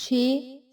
6,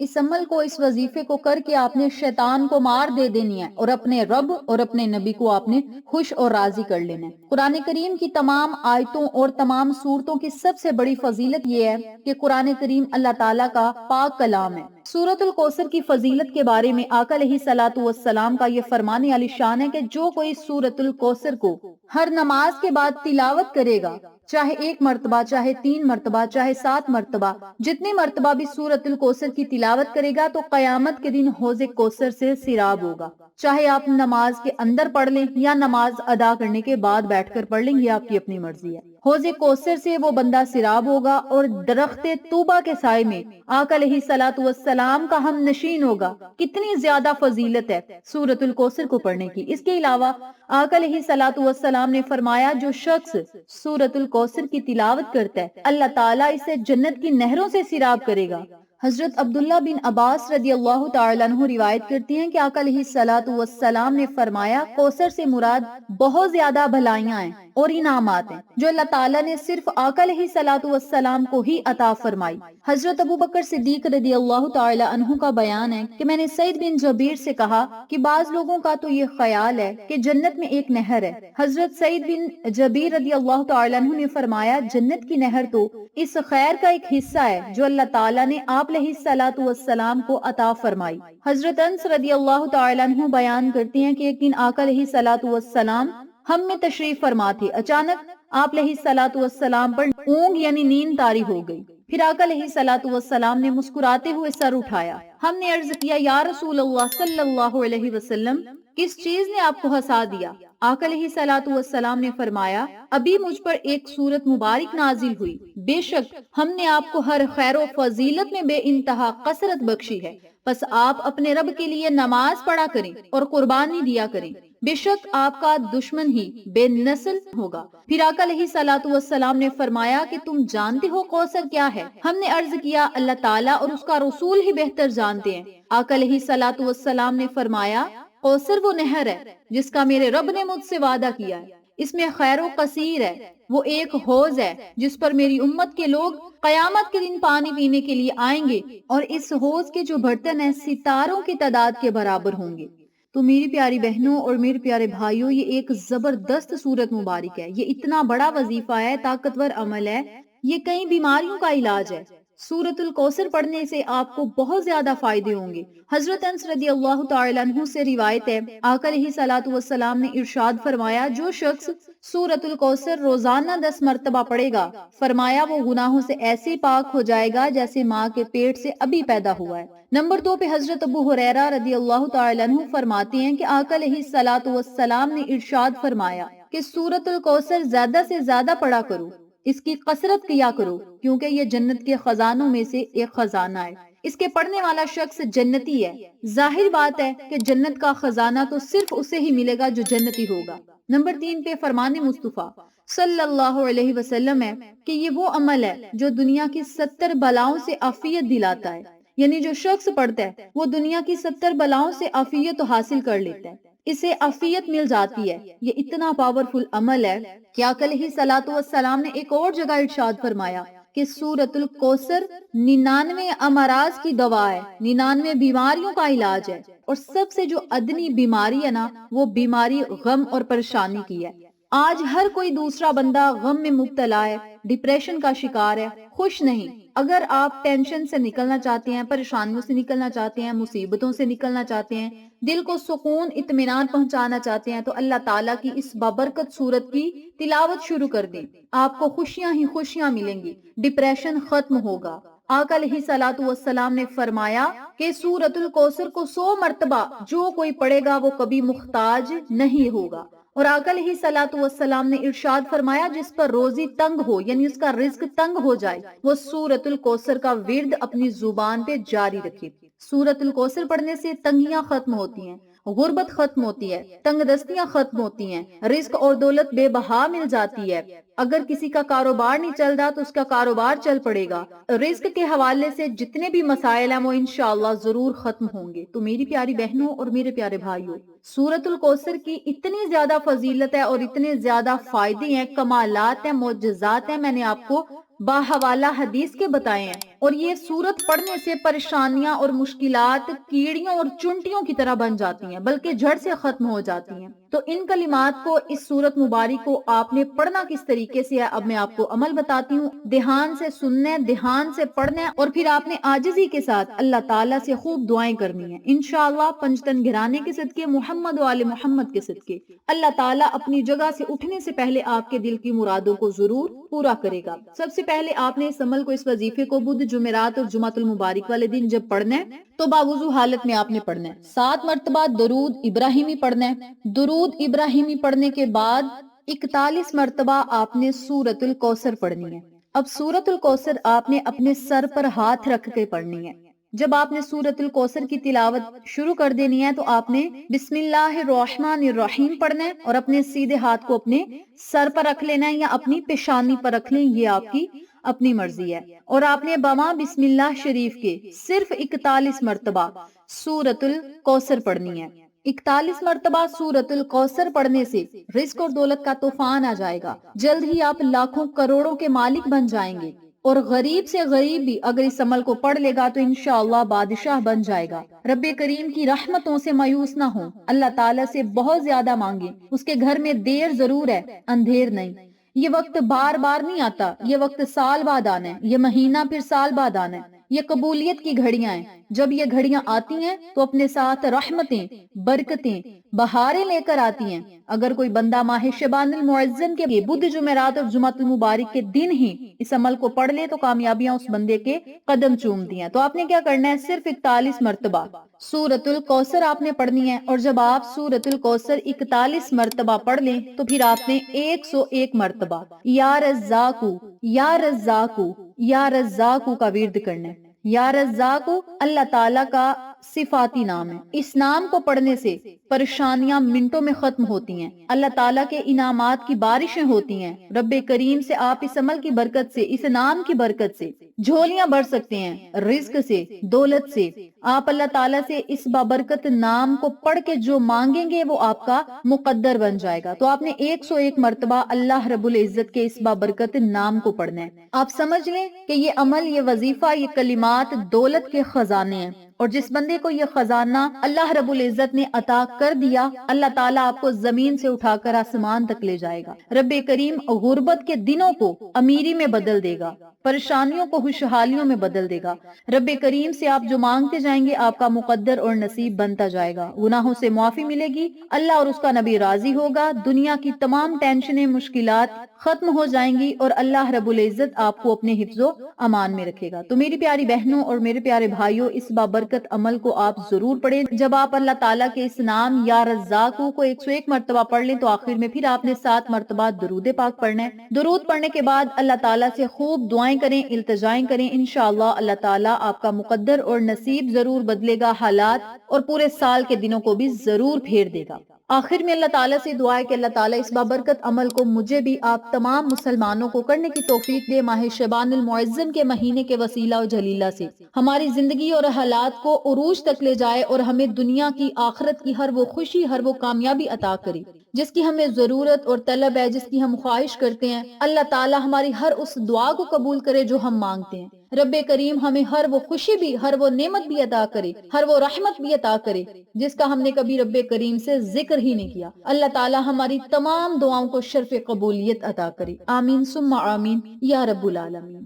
اس عمل کو، اس وظیفے کو کر کے آپ نے شیطان کو مار دے دینی ہے اور اپنے رب اور اپنے نبی کو آپ نے خوش اور راضی کر لینا ہے۔ قرآن کریم کی تمام آیتوں اور تمام سورتوں کی سب سے بڑی فضیلت یہ ہے کہ قرآن کریم اللہ تعالیٰ کا پاک کلام ہے۔ سورۃ الکوثر کی فضیلت کے بارے میں آقا علیہ الصلوۃ والسلام کا یہ فرمان علی شان ہے کہ جو کوئی سورۃ الکوثر کو ہر نماز کے بعد تلاوت کرے گا، چاہے 1 مرتبہ، چاہے 3 مرتبہ، چاہے 7 مرتبہ، جتنی مرتبہ بھی سورۃ الکوثر کی تلاوت کرے گا تو قیامت کے دن حوض کوثر سے سیراب ہوگا۔ چاہے آپ نماز کے اندر پڑھ لیں یا نماز ادا کرنے کے بعد بیٹھ کر پڑھ لیں، یہ آپ کی اپنی مرضی ہے۔ حوض کوثر سے وہ بندہ سیراب ہوگا اور درخت طوبہ کے سائے میں آقا علیہ الصلوۃ والسلام کا ہم نشین ہوگا۔ کتنی زیادہ فضیلت ہے سورۃ الکوثر کو پڑھنے کی۔ اس کے علاوہ آقا علیہ الصلوۃ والسلام نے فرمایا جو شخص سورۃ الکوثر کی تلاوت کرتا ہے اللہ تعالیٰ اسے جنت کی نہروں سے سیراب کرے گا۔ حضرت عبداللہ بن عباس رضی اللہ تعالیٰ عنہ روایت کرتی ہیں کہ آقا علیہ الصلوۃ والسلام نے فرمایا کوثر سے مراد بہت زیادہ بھلائیاں ہیں اور انعامات ہیں جو اللہ تعالیٰ نے صرف آقا علیہ الصلوۃ والسلام کو ہی عطا فرمائی۔ حضرت ابو بکر صدیق رضی اللہ تعالیٰ عنہ کا بیان ہے کہ میں نے سعید بن جبیر سے کہا کہ بعض لوگوں کا تو یہ خیال ہے کہ جنت میں ایک نہر ہے۔ حضرت سعید بن جبیر رضی اللہ تعالیٰ عنہ نے فرمایا جنت کی نہر تو اس خیر کا ایک حصہ ہے جو اللہ تعالیٰ نے آپ علیہ الصلوۃ والسلام کو عطا فرمائی۔ حضرت انس رضی اللہ تعالیٰ عنہ بیان کرتے ہیں کہ ایک دن آقا علیہ الصلوۃ والسلام ہم میں تشریف فرما تھے، اچانک آپ علیہ الصلوۃ والسلام پر اونگ یعنی نیند طاری ہو گئی۔ پھر آقا علیہ الصلوۃ والسلام نے مسکراتے ہوئے سر اٹھایا۔ ہم نے عرض کیا یا رسول اللہ صلی اللہ علیہ وسلم کس چیز نے آپ کو ہنسا دیا؟ آقا علیہ الصلوۃ والسلام نے فرمایا ابھی مجھ پر ایک سورت مبارک نازل ہوئی، بے شک ہم نے آپ کو ہر خیر و فضیلت میں بے انتہا کثرت بخشی ہے، پس آپ اپنے رب کے لیے نماز پڑھا کریں اور قربانی دیا کریں، بے شک آپ کا دشمن ہی بے نسل ہوگا۔ پھر آقا علیہ الصلوۃ والسلام نے فرمایا کہ تم جانتے ہو کوثر کیا ہے؟ ہم نے عرض کیا اللہ تعالیٰ اور اس کا رسول ہی بہتر جانتے ہیں۔ آقا علیہ الصلوۃ والسلام نے فرمایا کوثر وہ نہر ہے جس کا میرے رب نے مجھ سے وعدہ کیا ہے، اس میں خیر و کثیر ہے، وہ ایک حوض ہے جس پر میری امت کے لوگ قیامت کے دن پانی پینے کے لیے آئیں گے اور اس حوض کے جو برتن ہیں ستاروں کی تعداد کے برابر ہوں گے۔ تو میری پیاری بہنوں اور میرے پیارے بھائیوں یہ ایک زبردست سورت مبارک ہے، یہ اتنا بڑا وظیفہ ہے، طاقتور عمل ہے، یہ کئی بیماریوں کا علاج ہے۔ سورۃ الکوثر پڑھنے سے آپ کو بہت زیادہ فائدے ہوں گے۔ حضرت انس رضی اللہ تعالیٰ عنہ سے روایت ہے آقا علیہ الصلوۃ والسلام نے ارشاد فرمایا جو شخص سورۃ الکوثر روزانہ 10 مرتبہ پڑھے گا فرمایا وہ گناہوں سے ایسے پاک ہو جائے گا جیسے ماں کے پیٹ سے ابھی پیدا ہوا ہے۔ نمبر 2 پہ حضرت ابو ہریرہ رضی اللہ تعالیٰ عنہ فرماتے ہیں کہ آقا علیہ الصلوۃ والسلام نے ارشاد فرمایا کہ سورۃ الکوثر زیادہ سے زیادہ پڑھا کرو، اس کی کثرت کیا کرو کیونکہ یہ جنت کے خزانوں میں سے ایک خزانہ ہے، اس کے پڑھنے والا شخص جنتی ہے۔ ظاہر بات ہے کہ جنت کا خزانہ تو صرف اسے ہی ملے گا جو جنتی ہوگا۔ نمبر 3 پہ فرمان مصطفیٰ صلی اللہ علیہ وسلم ہے کہ یہ وہ عمل ہے جو دنیا کی 70 بلاؤں سے عافیت دلاتا ہے، یعنی جو شخص پڑھتا ہے وہ دنیا کی 70 بلاؤں سے عافیت حاصل کر لیتا ہے، اسے عافیت مل جاتی ہے۔ یہ اتنا پاورفل عمل ہے کہ آقا علیہ الصلوۃ والسلام نے ایک اور جگہ ارشاد فرمایا کہ سورۃ الکوثر 99 امراض کی دوا ہے، 99 بیماریوں کا علاج ہے، اور سب سے جو ادنی بیماری ہے نا وہ بیماری غم اور پریشانی کی ہے۔ آج ہر کوئی دوسرا بندہ غم میں مبتلا ہے، ڈپریشن کا شکار ہے، خوش نہیں۔ اگر آپ ٹینشن سے نکلنا چاہتے ہیں، پریشانیوں سے نکلنا چاہتے ہیں، مصیبتوں سے نکلنا چاہتے ہیں، دل کو سکون اطمینان پہنچانا چاہتے ہیں تو اللہ تعالیٰ کی اس بابرکت سورت کی تلاوت شروع کر دیں، آپ کو خوشیاں ہی خوشیاں ملیں گی، ڈپریشن ختم ہوگا۔ آقا علیہ الصلوۃ والسلام نے فرمایا کہ سورۃ الکوثر کو 100 مرتبہ جو کوئی پڑھے گا وہ کبھی محتاج نہیں ہوگا۔ اور آقا علیہ الصلوۃ والسلام نے ارشاد فرمایا جس پر روزی تنگ ہو یعنی اس کا رزق تنگ ہو جائے وہ سورۃ الکوثر کا ورد اپنی زبان پہ جاری رکھے۔ سورۃ الکوثر پڑھنے سے تنگیاں ختم ہوتی ہیں، غربت ختم ہوتی ہے، تنگ دستیاں ختم ہوتی ہیں، رزق اور دولت بے بہا مل جاتی ہے۔ اگر کسی کا کاروبار نہیں چل رہا تو اس کا کاروبار چل پڑے گا۔ رزق کے حوالے سے جتنے بھی مسائل ہیں وہ انشاءاللہ ضرور ختم ہوں گے۔ تو میری پیاری بہنوں اور میرے پیارے بھائیوں، سورۃ الکوثر کی اتنی زیادہ فضیلت ہے اور اتنے زیادہ فائدے ہیں، کمالات ہیں، معجزات ہیں، میں نے آپ کو باحوالہ حدیث کے بتائے ہیں، اور یہ سورت پڑھنے سے پریشانیاں اور مشکلات کیڑیوں اور چنٹیوں کی طرح بن جاتی ہیں، بلکہ جڑ سے ختم ہو جاتی ہیں۔ تو ان کلمات کو، اس سورت مبارک کو آپ نے پڑھنا کس طریقے سے ہے، اب میں آپ کو عمل بتاتی ہوں۔ دھیان سے سننا ہے، دھیان سے پڑھنا ہے، اور پھر آپ نے عاجزی کے ساتھ اللہ تعالیٰ سے خوب دعائیں کرنی ہیں۔ انشاءاللہ پنجتن گھرانے کے صدقے، محمد و آل محمد کے صدقے، اللہ تعالیٰ اپنی جگہ سے اٹھنے سے پہلے آپ کے دل کی مرادوں کو ضرور پورا کرے گا۔ سب سے پہلے آپ نے اس عمل کو، اس وظیفے کو بدھ، جمعرات اور جمعۃ المبارک والے دن جب پڑھنا ہے تو باوضو حالت میں آپ نے پڑھنا ہے۔ 7 مرتبہ درود ابراہیمی پڑھنا ہے۔ درود ابراہیمی پڑھنے کے بعد 41 مرتبہ آپ نے سورۃ الکوثر پڑھنی ہے۔ اب سورۃ الکوثر آپ نے اپنے سر پر ہاتھ رکھ کے پڑھنی ہے۔ جب آپ نے سورۃ الکوثر کی تلاوت شروع کر دینی ہے تو آپ نے بسم اللہ الرحمن الرحیم پڑھنا ہے، اور اپنے سیدھے ہاتھ کو اپنے سر پر رکھ لینا ہے یا اپنی پیشانی پر رکھ لیں، یہ آپ کی اپنی مرضی ہے۔ اور آپ نے بما بسم اللہ شریف کے صرف 41 مرتبہ سورۃ الکوثر پڑھنی ہے۔ 41 مرتبہ سورۃ الکوثر پڑھنے سے رزق اور دولت کا طوفان آ جائے گا، جلد ہی آپ لاکھوں کروڑوں کے مالک بن جائیں گے، اور غریب سے غریب بھی اگر اس عمل کو پڑھ لے گا تو انشاءاللہ بادشاہ بن جائے گا۔ رب کریم کی رحمتوں سے مایوس نہ ہوں، اللہ تعالیٰ سے بہت زیادہ مانگیں، اس کے گھر میں دیر ضرور ہے، اندھیر نہیں۔ یہ وقت بار بار نہیں آتا، یہ وقت سال بعد آنا ہے، یہ مہینہ پھر سال بعد آنا ہے، یہ قبولیت کی گھڑیاں ہیں۔ جب یہ گھڑیاں آتی ہیں تو اپنے ساتھ رحمتیں، برکتیں، بہاریں لے کر آتی ہیں۔ اگر کوئی بندہ ماہ شعبان المعظم کے بدھ، جمعرات اور جمعۃ المبارک کے دن ہی اس عمل کو پڑھ لے تو کامیابیاں اس بندے کے قدم چومتی ہیں۔ تو آپ نے کیا کرنا ہے، صرف 41 مرتبہ سورۃ الکوثر آپ نے پڑھنی ہے، اور جب آپ سورۃ الکوثر 41 مرتبہ پڑھ لیں تو پھر آپ نے 101 مرتبہ یا رزاقو یا رزاقو یا رزاقو کا ورد کرنا ہے۔ یا رزاقو اللہ تعالیٰ کا صفاتی نام ہے، اس نام کو پڑھنے سے پریشانیاں منٹوں میں ختم ہوتی ہیں، اللہ تعالیٰ کے انعامات کی بارشیں ہوتی ہیں۔ رب کریم سے آپ اس عمل کی برکت سے، اس نام کی برکت سے جھولیاں بھر سکتے ہیں، رزق سے، دولت سے۔ آپ اللہ تعالیٰ سے اس بابرکت نام کو پڑھ کے جو مانگیں گے وہ آپ کا مقدر بن جائے گا۔ تو آپ نے 101 مرتبہ اللہ رب العزت کے اس بابرکت نام کو پڑھنا ہے۔ آپ سمجھ لیں کہ یہ عمل، یہ وظیفہ، یہ کلمات دولت کے خزانے ہیں، اور جس بندے کو یہ خزانہ اللہ رب العزت نے عطا کر دیا، اللہ تعالیٰ آپ کو زمین سے اٹھا کر آسمان تک لے جائے گا۔ رب کریم غربت کے دنوں کو امیری میں بدل دے گا، پریشانیوں کو خوشحالیوں میں بدل دے گا۔ رب کریم سے آپ جو مانگتے جائیں گے آپ کا مقدر اور نصیب بنتا جائے گا، گناہوں سے معافی ملے گی، اللہ اور اس کا نبی راضی ہوگا، دنیا کی تمام ٹینشنیں، مشکلات ختم ہو جائیں گی، اور اللہ رب العزت آپ کو اپنے حفظ و امان میں رکھے گا۔ تو میری پیاری بہنوں اور میرے پیارے بھائیوں، اس بابرکت عمل کو آپ ضرور پڑھیں۔ جب آپ اللہ تعالیٰ کے اس نام یا رزاقو کو 101 مرتبہ پڑھ لیں تو آخر میں پھر آپ نے 7 مرتبہ درود پاک پڑھنا ہے۔ درود پڑھنے کے بعد اللہ تعالیٰ سے خوب دعائیں کریں، التجائیں کریں، انشاءاللہ اللہ تعالیٰ آپ کا مقدر اور نصیب ضرور بدلے گا، حالات اور پورے سال کے دنوں کو بھی ضرور پھیر دے گا۔ آخر میں اللہ تعالیٰ سے دعا ہے کہ اللہ تعالیٰ اس بابرکت عمل کو مجھے بھی، آپ تمام مسلمانوں کو کرنے کی توفیق دے، ماہ شعبان المعظم کے مہینے کے وسیلہ و جلیلہ سے ہماری زندگی اور حالات کو عروج تک لے جائے، اور ہمیں دنیا کی، آخرت کی ہر وہ خوشی، ہر وہ کامیابی عطا کرے جس کی ہمیں ضرورت اور طلب ہے، جس کی ہم خواہش کرتے ہیں۔ اللہ تعالیٰ ہماری ہر اس دعا کو قبول کرے جو ہم مانگتے ہیں۔ رب کریم ہمیں ہر وہ خوشی بھی، ہر وہ نعمت بھی عطا کرے، ہر وہ رحمت بھی عطا کرے جس کا ہم نے کبھی رب کریم سے ذکر ہی نہیں کیا۔ اللہ تعالیٰ ہماری تمام دعاؤں کو شرف قبولیت عطا کرے، آمین ثم آمین یا رب العالمین۔